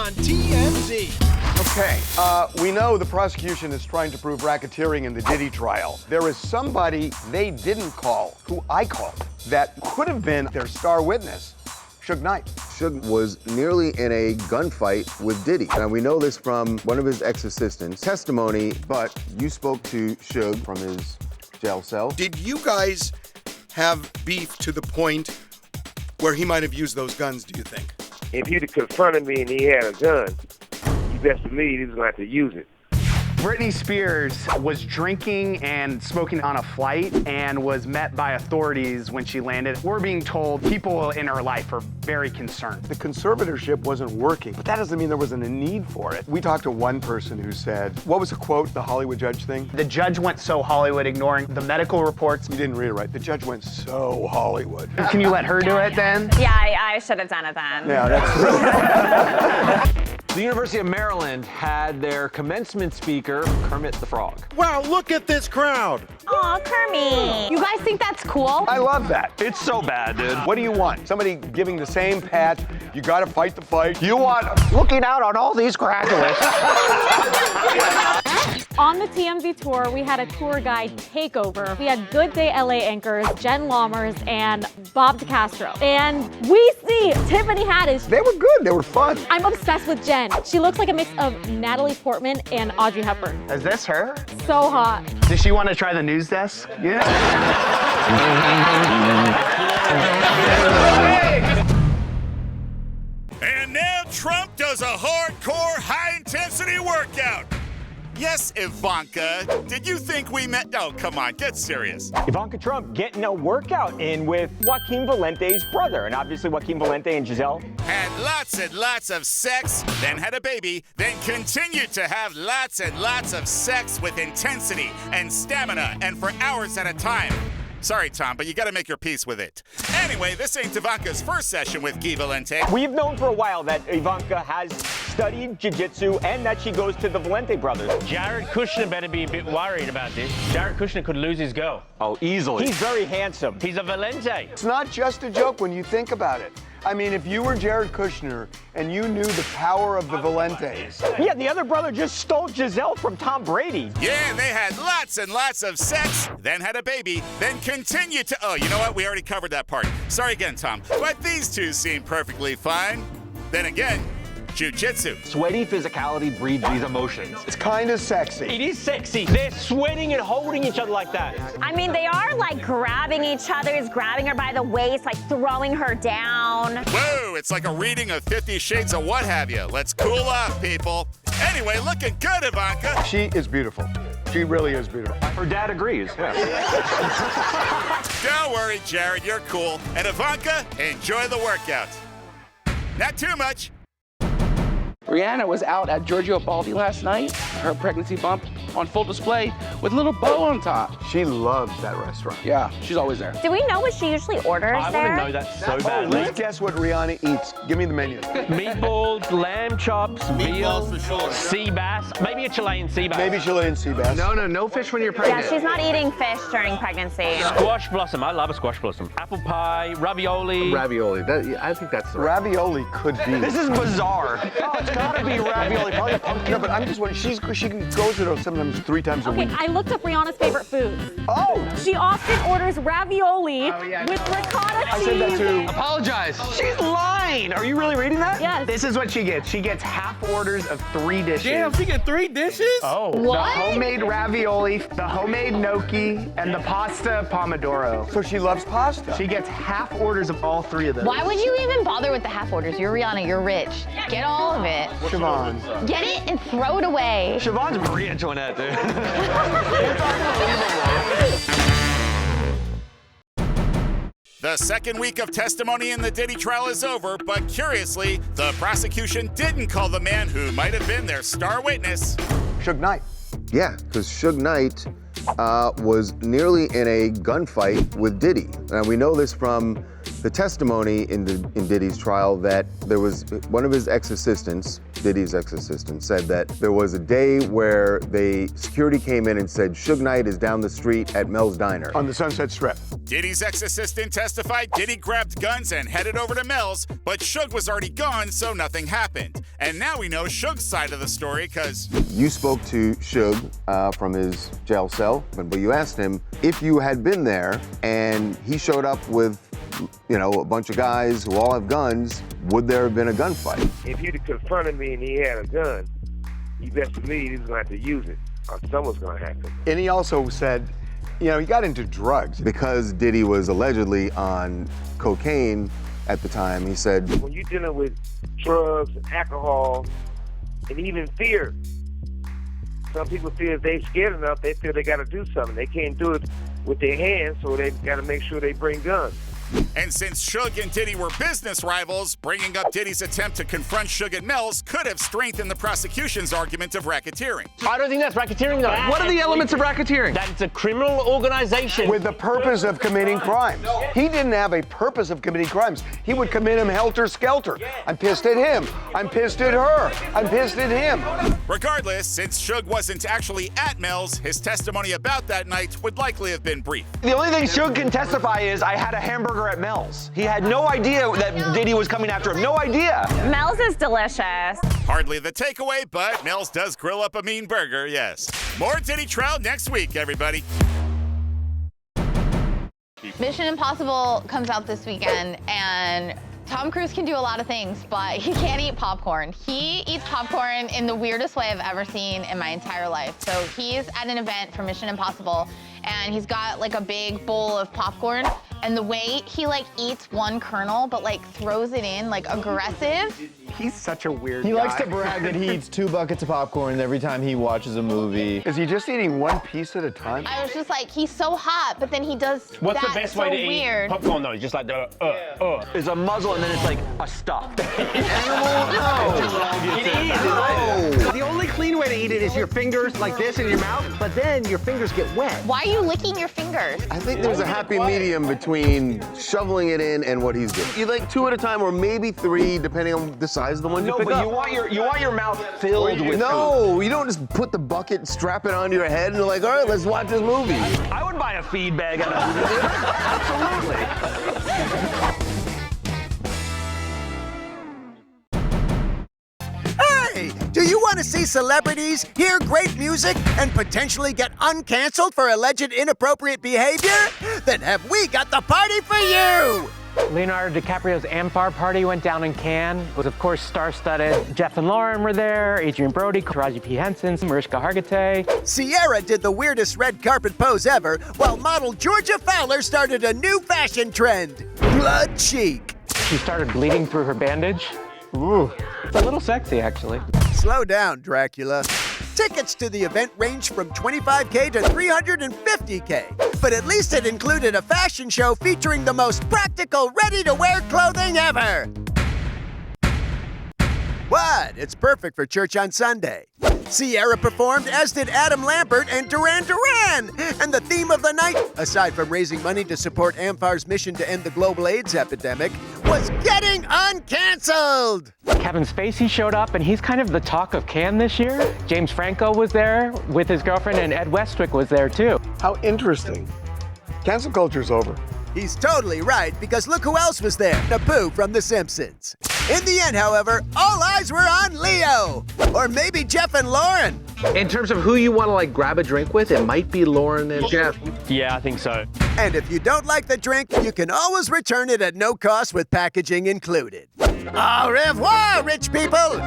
on TMZ. Okay, we know the prosecution is trying to prove racketeering in the Diddy trial. There is somebody they didn't call, who I called, that could have been their star witness, Suge Knight. Suge was nearly in a gunfight with Diddy. And we know this from one of his ex-assistants' testimony, but you spoke to Suge from his jail cell. Did you guys have beef to the point where he might have used those guns, do you think? If he'd have confronted me and he had a gun, you best believe he was going to have to use it. Britney Spears was drinking and smoking on a flight and was met by authorities when she landed. We're being told people in her life are very concerned. The conservatorship wasn't working, but that doesn't mean there wasn't a need for it. We talked to one person who said, what was the quote, the Hollywood judge thing? The judge went so Hollywood, ignoring the medical reports. You didn't read it right. The judge went so Hollywood. Can you let her do it then? Yeah, I should have done it then. Yeah, that's true. The University of Maryland had their commencement speaker, Kermit the Frog. Wow, look at this crowd. Aw, Kermit. You guys think that's cool? I love that. It's so bad, dude. What do you want? Somebody giving the same pat, you gotta fight the fight. You want Looking out on all these graduates. On the TMZ tour, we had a tour guide takeover. We had Good Day LA anchors, Jen Lammers and Bob DeCastro. And we see Tiffany Haddish. They were good, they were fun. I'm obsessed with Jen. She looks like a mix of Natalie Portman and Audrey Hepburn. Is this her? So hot. Does she want to try the news desk? Yeah. And now Trump does a hardcore, high-intensity workout. Yes, Ivanka, did you think we met? Oh, come on, get serious. Ivanka Trump getting a workout in with Joaquim Valente's brother. And obviously Joaquim Valente and Giselle Had lots and lots of sex, then had a baby, then continued to have lots and lots of sex with intensity and stamina and for hours at a time. Sorry, Tom, but you gotta make your peace with it. Anyway, this ain't Ivanka's first session with Guy Valente. We've known for a while that Ivanka has studied jiu-jitsu and that she goes to the Valente brothers. Jared Kushner better be a bit worried about this. Jared Kushner could lose his girl. Oh, easily. He's very handsome. He's a Valente. It's not just a joke when you think about it. I mean, if you were Jared Kushner and you knew the power of the Valentes. Yeah, the other brother just stole Giselle from Tom Brady. Yeah, they had lots and lots of sex, then had a baby, then continued to... Oh, you know what? We already covered that part. Sorry again, Tom. But these two seem perfectly fine. Then again, jiu-jitsu. Sweaty physicality breeds these emotions. It's kind of sexy. It is sexy. They're sweating and holding each other like that. I mean, they are like grabbing each other. He's grabbing her by the waist, like throwing her down. Whoa, it's like a reading of 50 Shades of what have you. Let's cool off, people. Anyway, looking good, Ivanka. She is beautiful. She really is beautiful. Her dad agrees. Yeah. Don't worry, Jared, you're cool. And Ivanka, enjoy the workout. Not too much. Rihanna was out at Giorgio Baldi last night, her pregnancy bump on full display with a little bow on top. She loves that restaurant. Yeah, she's always there. Do we know what she usually orders I there? want to know that so badly. Let's guess what Rihanna eats. Give me the menu. Meatballs, lamb chops, veal, sea bass, maybe a Chilean sea bass. Maybe Chilean sea bass. No fish when you're Yeah, pregnant. she's not eating fish during pregnancy. Squash blossom. I love a squash blossom. Apple pie, ravioli. Ravioli. I think that's the right. Ravioli could be. This is bizarre. Oh, it's gotta be ravioli. Probably pumpkin. No, but I'm just wondering, she goes to those sometimes 3 times a Okay, week. I looked up Rihanna's favorite foods. Oh! She often orders ravioli with ricotta cheese. I said that too. Apologize. She's lying. Are you really reading that? Yes. This is what she gets. She gets half orders of 3 dishes. Damn, she get 3 dishes? Oh. What? The homemade ravioli, the homemade gnocchi, and the pasta pomodoro. So she loves pasta. She gets half orders of all 3 of those. Why would you even bother with the half orders? You're Rihanna, you're rich. Get all of it. Siobhan. Get it and throw it away. Siobhan's Marie Antoinette, dude. The second week of testimony in the Diddy trial is over, but curiously, the prosecution didn't call the man who might have been their star witness. Suge Knight. Yeah, because Suge Knight was nearly in a gunfight with Diddy. And we know this from the testimony in Diddy's trial that there was one of his ex-assistants, Diddy's ex-assistant, said that there was a day where security came in and said Suge Knight is down the street at Mel's Diner. On the Sunset Strip. Diddy's ex-assistant testified Diddy grabbed guns and headed over to Mel's, but Suge was already gone, so nothing happened. And now we know Suge's side of the story, because you spoke to Suge from his jail cell, but you asked him if you had been there and he showed up with, you know, a bunch of guys who all have guns, would there have been a gunfight? If you'd have confronted me and he had a gun, you best believe he was going to have to use it, or someone's going to have to. And he also said, you know, he got into drugs. Because Diddy was allegedly on cocaine at the time, he said, when you're dealing with drugs and alcohol and even fear, some people feel if they're scared enough, they feel they got to do something. They can't do it with their hands, so they got to make sure they bring guns. And since Suge and Diddy were business rivals, bringing up Diddy's attempt to confront Suge at Mel's could have strengthened the prosecution's argument of racketeering. I don't think that's racketeering, though. What are the elements of racketeering? That it's a criminal organization. With the purpose of committing crimes. He didn't have a purpose of committing crimes. He would commit them helter-skelter. I'm pissed at him. I'm pissed at her. I'm pissed at him. Regardless, since Suge wasn't actually at Mel's, his testimony about that night would likely have been brief. The only thing Suge can testify is, I had a hamburger at Mel's. He had no idea that Diddy was coming after him. No idea. Mel's is delicious. Hardly the takeaway, but Mel's does grill up a mean burger, yes. More Diddy trial next week, everybody. Mission Impossible comes out this weekend, and Tom Cruise can do a lot of things, but he can't eat popcorn. He eats popcorn in the weirdest way I've ever seen in my entire life. So he's at an event for Mission Impossible, and he's got like a big bowl of popcorn, and the way he like eats one kernel, but like throws it in like aggressive. He's such a weird guy. He likes to brag that he eats 2 buckets of popcorn every time he watches a movie. Is he just eating one piece at a time? I was just like, he's so hot, but then he does What's that the best so way to weird. eat popcorn, though? Just like the, It's a muzzle, and then it's like a stuff. The only clean way to eat it is your fingers like this in your mouth, but then your fingers get wet. Why are you licking your fingers? I think there's a happy medium between shoveling it in and what he's doing. You like 2 at a time, or maybe 3, depending on the size of the one you pick up. You want your mouth filled with No, you don't just put the bucket, strap it onto your head, and you're like, all right, let's watch this movie. I would buy a feed bag at a movie theater. Absolutely. Hey, do you want to see celebrities, hear great music, and potentially get uncanceled for alleged inappropriate behavior? Then have we got the party for you! Leonardo DiCaprio's Amphar party went down in Cannes. It was, of course, star-studded. Jeff and Lauren were there, Adrian Brody, Taraji P. Henson, Mariska Hargitay. Sierra did the weirdest red carpet pose ever, while model Georgia Fowler started a new fashion trend, blood chic. She started bleeding through her bandage. Ooh, it's a little sexy, actually. Slow down, Dracula. Tickets to the event range from $25K to $350K, but at least it included a fashion show featuring the most practical, ready-to-wear clothing ever. What? It's perfect for church on Sunday. Sierra performed, as did Adam Lambert and Duran Duran. And the theme of the night, aside from raising money to support Amphar's mission to end the global AIDS epidemic, was getting uncanceled. Kevin Spacey showed up, and he's kind of the talk of Cannes this year. James Franco was there with his girlfriend, and Ed Westwick was there too. How interesting. Cancel culture's over. He's totally right, because look who else was there, Naboo from The Simpsons. In the end, however, all eyes were on Leo, or maybe Jeff and Lauren. In terms of who you want to like grab a drink with, it might be Lauren and Jeff. Yeah, I think so. And if you don't like the drink, you can always return it at no cost with packaging included. Au revoir, rich people!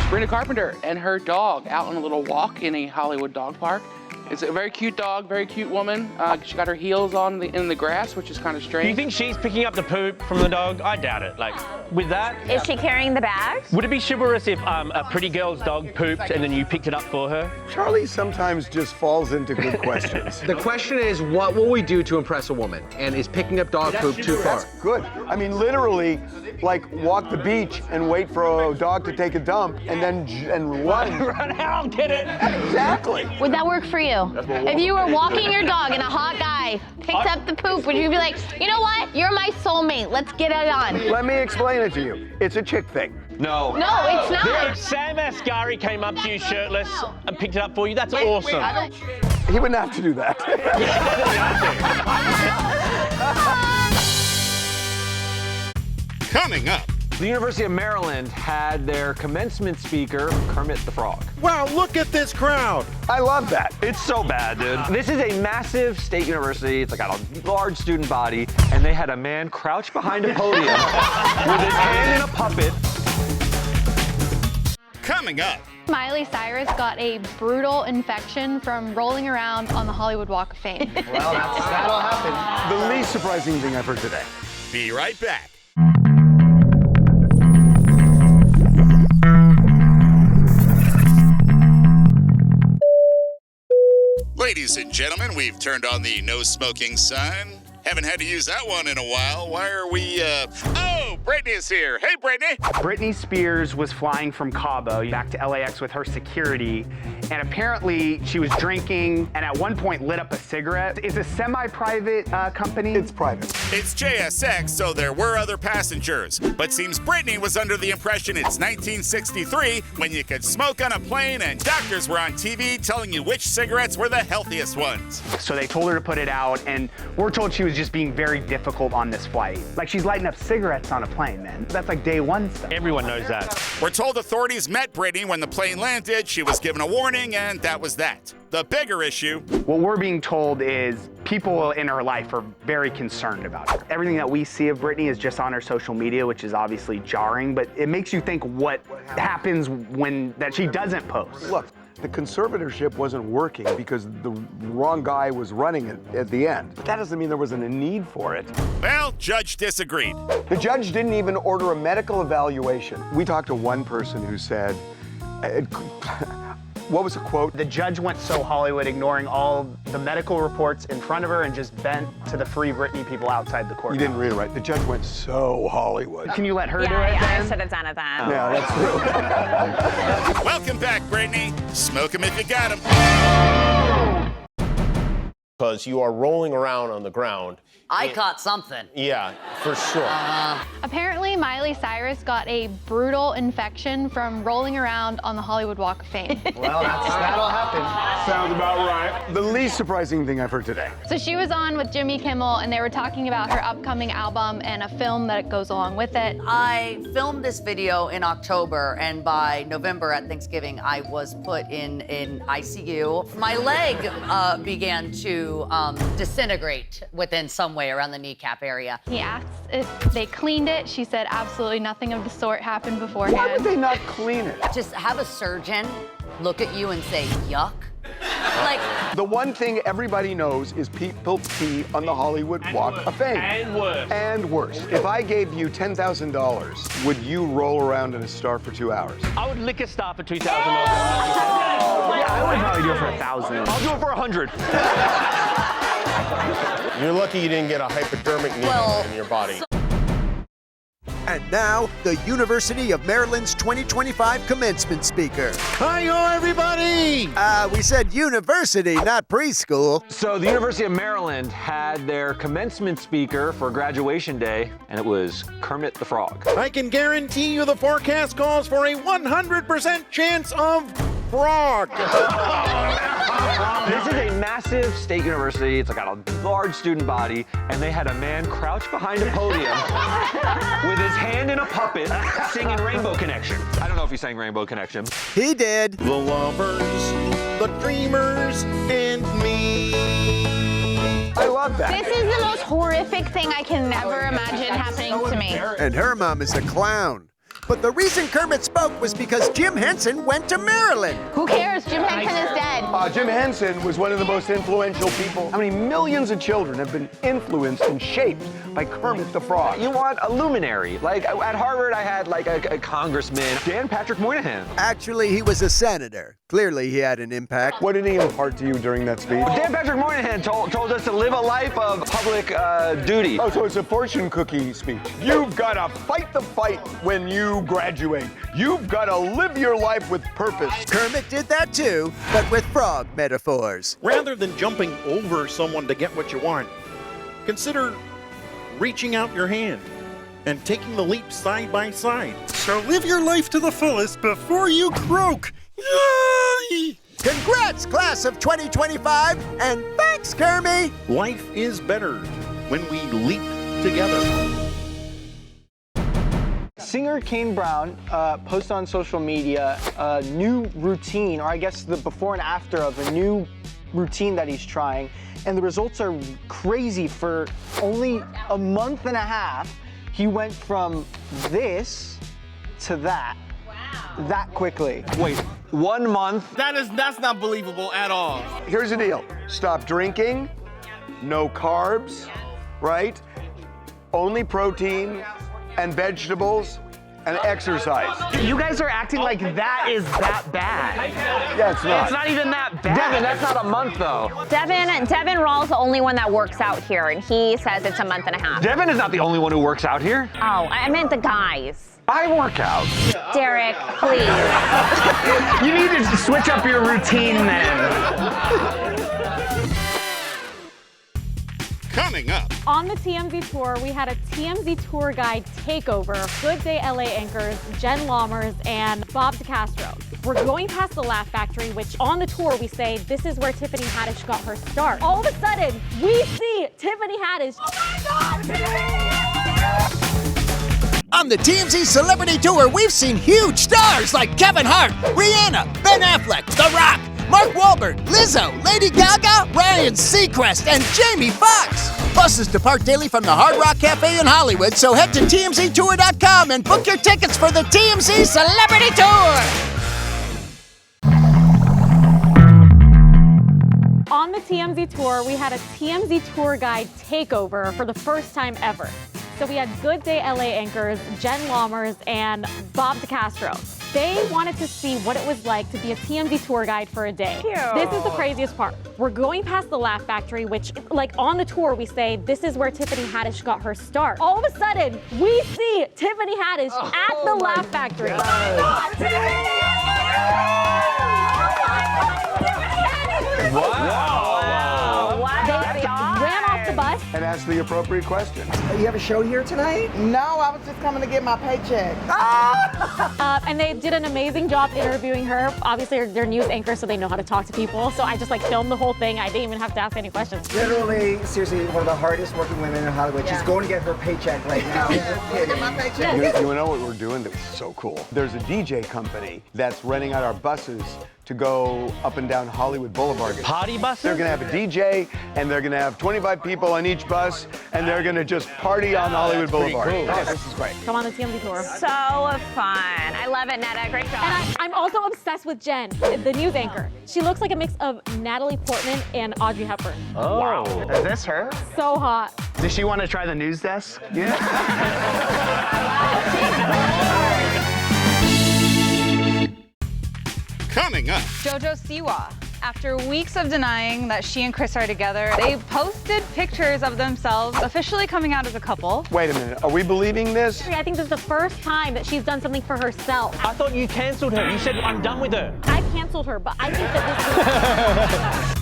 Sabrina Carpenter and her dog out on a little walk in a Hollywood dog park. It's a very cute dog, very cute woman. She got her heels on in the grass, which is kind of strange. Do you think she's picking up the poop from the dog? I doubt it. Like, with that... Is she carrying the bag? Would it be chivalrous if a pretty girl's dog pooped and then you picked it up for her? Charlie sometimes just falls into good questions. The question is, what will we do to impress a woman? And is picking up dog poop too far? That's good. I mean, literally, like, walk the beach and wait for a dog to take a dump and then run. Run out, get it! Exactly. Would that work for you? you? If you were walking your dog and a hot guy picked up the poop, would you be like, you know what? You're my soulmate. Let's get it on. Let me explain it to you. It's a chick thing. No. No, it's not. If Sam Asghari came up to you shirtless and picked it up for you, that's awesome. He wouldn't have to do that. Coming up. The University of Maryland had their commencement speaker, Kermit the Frog. Wow, look at this crowd. I love that. It's so bad, dude. This is a massive state university. It's got a large student body, and they had a man crouch behind a podium with his hand in a puppet. Coming up. Miley Cyrus got a brutal infection from rolling around on the Hollywood Walk of Fame. Well, that'll happen. The least surprising thing I've heard today. Be right back. Ladies and gentlemen, we've turned on the no smoking sign. Haven't had to use that one in a while. Why are we, Oh, Britney is here. Hey, Britney. Britney Spears was flying from Cabo back to LAX with her security, and apparently she was drinking and at one point lit up a cigarette. It's a semi-private company. It's private. It's JSX, so there were other passengers. But seems Britney was under the impression it's 1963 when you could smoke on a plane and doctors were on TV telling you which cigarettes were the healthiest ones. So they told her to put it out, and we're told she was just being very difficult on this flight. Like, she's lighting up cigarettes on a plane, man. That's like day one stuff. Everyone knows that. We're told authorities met Britney when the plane landed. She was given a warning, and that was that. The bigger issue. What we're being told is people in her life are very concerned about her. Everything that we see of Britney is just on her social media, which is obviously jarring, but it makes you think what happens when that she doesn't post. Look, the conservatorship wasn't working because the wrong guy was running it at the end. But that doesn't mean there wasn't a need for it. Well, judge disagreed. The judge didn't even order a medical evaluation. We talked to one person who said, what was the quote? The judge went so Hollywood, ignoring all the medical reports in front of her and just bent to the Free Britney people outside the court. You didn't read it right. The judge went so Hollywood. Can you let her do it? Yeah, I should have done it then. Yeah, that's true. Welcome back, Britney. Smoke 'em if you got 'em. Because you are rolling around on the ground. I caught something. Yeah, for sure. Apparently, Miley Cyrus got a brutal infection from rolling around on the Hollywood Walk of Fame. Well, that'll happen. Sounds about right. The least surprising thing I've heard today. So she was on with Jimmy Kimmel, and they were talking about her upcoming album and a film that goes along with it. I filmed this video in October, and by November at Thanksgiving, I was put in ICU. My leg began to disintegrate within some way around the kneecap area. He asked if they cleaned it. She said absolutely nothing of the sort happened beforehand. Why would they not clean it? Just have a surgeon look at you and say, yuck. Like, the one thing everybody knows is people pee on the Hollywood Walk of Fame. And worse. And worse. If I gave you $10,000, would you roll around in a star for 2 hours? I would lick a star for $2,000. Yeah, I would probably do it for $1,000. I'll do it for 100. You're lucky you didn't get a hypodermic needle in your body. And now, the University of Maryland's 2025 commencement speaker. Hi-yo, everybody! We said university, not preschool. So the University of Maryland had their commencement speaker for graduation day, and it was Kermit the Frog. I can guarantee you the forecast calls for a 100% chance of frog. This is a massive state university. It's got a large student body, and they had a man crouch behind a podium with his hand in a puppet singing Rainbow Connection. I don't know if he sang Rainbow Connection. He did. The lovers, the dreamers, and me. I love that. This is the most horrific thing I can never imagine happening to me. And her mom is a clown. But the reason Kermit spoke was because Jim Henson went to Maryland. Who cares? Jim Henson is dead. Jim Henson was one of the most influential people. How many millions of children have been influenced and shaped by Kermit the Frog. You want a luminary. Like at Harvard, I had like a congressman, Dan Patrick Moynihan. Actually, he was a senator. Clearly, he had an impact. What did he impart to you during that speech? Dan Patrick Moynihan told us to live a life of public duty. Oh, so it's a fortune cookie speech. You've got to fight the fight when you graduate. You've got to live your life with purpose. Kermit did that too, but with frog metaphors. Rather than jumping over someone to get what you want, consider reaching out your hand and taking the leap side by side. So live your life to the fullest before you croak. Yay! Congrats, class of 2025, and thanks, Kermit! Life is better when we leap together. Singer Kane Brown posted on social media a new routine, or I guess the before and after of a new routine that he's trying, and the results are crazy. For only a month and a half, he went from this to that. Wow. That quickly. Wait, 1 month? That's not believable at all. Here's the deal. Stop drinking, no carbs, right? Only protein and vegetables and exercise. You guys are acting like that is that bad. Yeah, it's not. It's not even that bad. Devin, that's not a month though. Devin Rawls the only one that works out here, and he says it's a month and a half. Devin is not the only one who works out here. Oh, I meant the guys. I work out. Derek, please. You need to switch up your routine then. Coming up. On the TMZ tour, we had a TMZ tour guide takeover. Good Day LA anchors Jen Lammers and Bob DeCastro. We're going past the Laugh Factory, which on the tour we say this is where Tiffany Haddish got her start. All of a sudden, we see Tiffany Haddish. Oh my God! On the TMZ Celebrity Tour, we've seen huge stars like Kevin Hart, Rihanna, Ben Affleck, The Rock, Mark Wahlberg, Lizzo, Lady Gaga, Ryan Seacrest, and Jamie Foxx. Buses depart daily from the Hard Rock Cafe in Hollywood, so head to TMZTour.com and book your tickets for the TMZ Celebrity Tour. On the TMZ tour, we had a TMZ tour guide takeover for the first time ever. So we had Good Day LA anchors Jen Lammers and Bob DeCastro. They wanted to see what it was like to be a TMZ tour guide for a day. Cute. This is the craziest part. We're going past the Laugh Factory, which, like on the tour, we say this is where Tiffany Haddish got her start. All of a sudden, we see Tiffany Haddish at the Laugh Factory. They ran off the bus. And ask the appropriate question. You have a show here tonight? No, I was just coming to get my paycheck. And they did an amazing job interviewing her. Obviously, they're news anchors, so they know how to talk to people. So I just like filmed the whole thing. I didn't even have to ask any questions. Literally, seriously, one of the hardest working women in Hollywood. Yeah. She's going to get her paycheck right now. Get my paycheck. You know what we're doing that's so cool? There's a DJ company that's renting out our buses to go up and down Hollywood Boulevard. Party buses? They're gonna have a DJ, and they're gonna have 25 people on each bus, and they're gonna just party on Hollywood Boulevard. Cool. Oh, this is great. Come on the TMZ tour. So fun. I love it, Netta. Great job. And I'm also obsessed with Jen, the news anchor. She looks like a mix of Natalie Portman and Audrey Hepburn. Oh, wow. Is this her? So hot. Does she want to try the news desk? Yeah. Coming up. Jojo Siwa. After weeks of denying that she and Chris are together, they posted pictures of themselves officially coming out as a couple. Wait a minute, are we believing this? I think this is the first time that she's done something for herself. I thought you cancelled her. You said, I'm done with her. I canceled her, but I think that this is...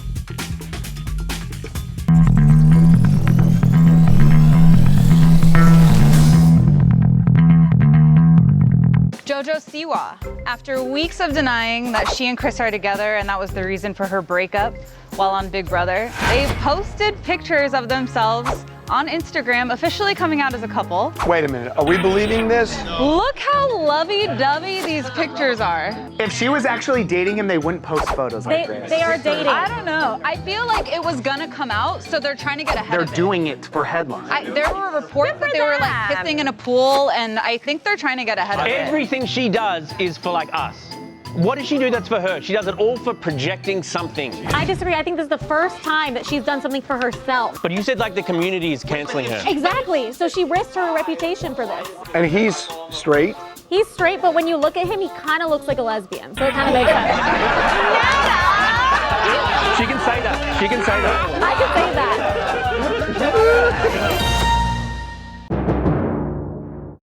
Jojo Siwa. After weeks of denying that she and Chris are together and that was the reason for her breakup while on Big Brother, they posted pictures of themselves on Instagram officially coming out as a couple. Wait a minute, are we believing this? Look how lovey-dovey these pictures are. If she was actually dating him, they wouldn't post photos like this. They are dating. I don't know. I feel like it was gonna come out, so they're trying to get ahead of it. They're doing it for headlines. There were reports that they were like kissing in a pool, and I think they're trying to get ahead of it. Everything she does is for like us. What does she do that's for her? She does it all for projecting something. I disagree. I think this is the first time that she's done something for herself. But you said like the community is canceling her. Exactly. So she risked her reputation for this. And he's straight. He's straight, but when you look at him, he kind of looks like a lesbian. So it kind of makes sense. She can say that. She can say that. I can say